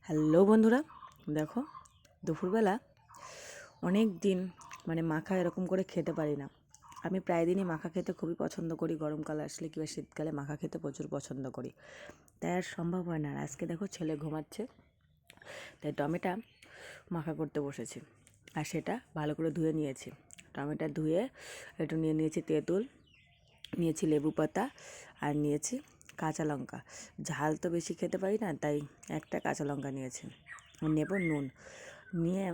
Hello বন্ধুরা, দেখো দুপুরবেলা অনেক দিন মাখা এরকম করে খেতে পারি না। আমি প্রায় দিনই মাখা খেতে খুবই পছন্দ করি। গরমকাল আসলে কিংবা শীতকালে মাখা খেতে প্রচুর পছন্দ করি, তাই আর সম্ভব হয় না। আর আজকে দেখো ছেলে ঘুমাচ্ছে, তাই টমেটো মাখা করতে বসেছি। আর সেটা ভালো করে ধুয়ে নিয়েছি। টমেটো ধুয়ে একটু নিয়ে নিয়েছি তেঁতুল, নিয়েছি লেবু পাতা, আর নিয়েছি কাঁচা লঙ্কা। ঝাল তো বেশি খেতে পারি না, তাই একটা কাঁচা লঙ্কা নিয়েছি। নেব নুন, নিয়ে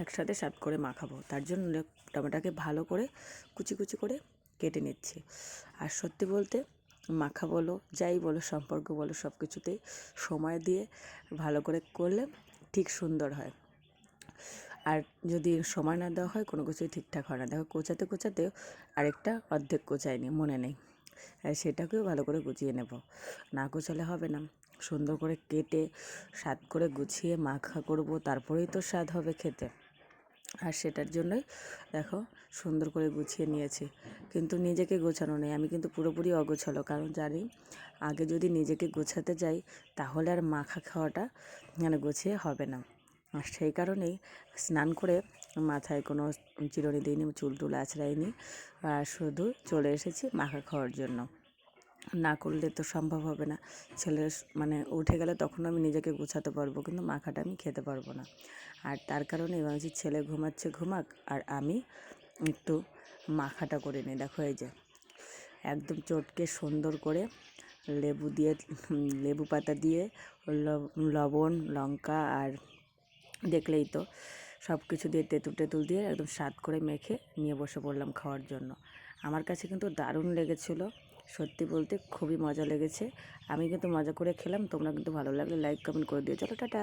একসাথে স্বাদ করে মাখাবো। তার জন্য টমেটোকে ভালো করে কুচি কুচি করে কেটে নিচ্ছি। আর সত্যি বলতে মাখা বলো যাই বলো, সম্পর্ক বলো, সব কিছুতেই সময় দিয়ে ভালো করে করলে ঠিক সুন্দর হয়। আর যদি সময় না দেওয়া হয় কোনো কিছুই ঠিকঠাক হয় না। দেখো কোচাতে কোচাতেও আরেকটা অর্ধেক কোচায়নি, মনে নেই। সেটাকেও ভালো করে গুছিয়ে নেব, না গোছালে হবে না। সুন্দর করে কেটে স্বাদ করে গুছিয়ে মাখা করব, তারপরেই তো স্বাদ হবে খেতে। আর সেটার জন্যই দেখো সুন্দর করে গুছিয়ে নিয়েছি। কিন্তু নিজেকে গোছানো নেই, আমি কিন্তু পুরোপুরি অগোছালো, কারণ জানি আগে যদি নিজেকে গোছাতে যাই তাহলে আর মাখা খাওয়াটা গুছিয়ে হবে না। আর সেই কারণেই স্নান করে মাথায় কোনো চিরুনি দিইনি, চুল টুল আঁচড়াইনি, শুধু চলে এসেছি মাখা খাওয়ার জন্য। না করলে তো সম্ভব হবে না। ছেলে উঠে গেলে তখন আমি নিজেকে গোছাতে পারবো, কিন্তু মাখাটা আমি খেতে পারবো না। আর তার কারণে ভাবছি ছেলে ঘুমাচ্ছে, ঘুমাক, আর আমি একটু মাখাটা করে নিই। দেখো এই যে একদম চটকে সুন্দর করে লেবু দিয়ে, লেবু পাতা দিয়ে, লবণ, লঙ্কা, আর দেখলেই তো সব কিছু দিয়ে তেঁতুল টেতুল দিয়ে একদম স্বাদ করে মেখে নিয়ে বসে পড়লাম খাওয়ার জন্য। আমার কাছে কিন্তু দারুণ লেগেছিলো, সত্যি বলতে খুবই মজা লেগেছে। আমি কিন্তু মজা করে খেলাম। তোমরা কিন্তু ভালো লাগলে লাইক কমেন্ট করে দিও। চলো টাটা।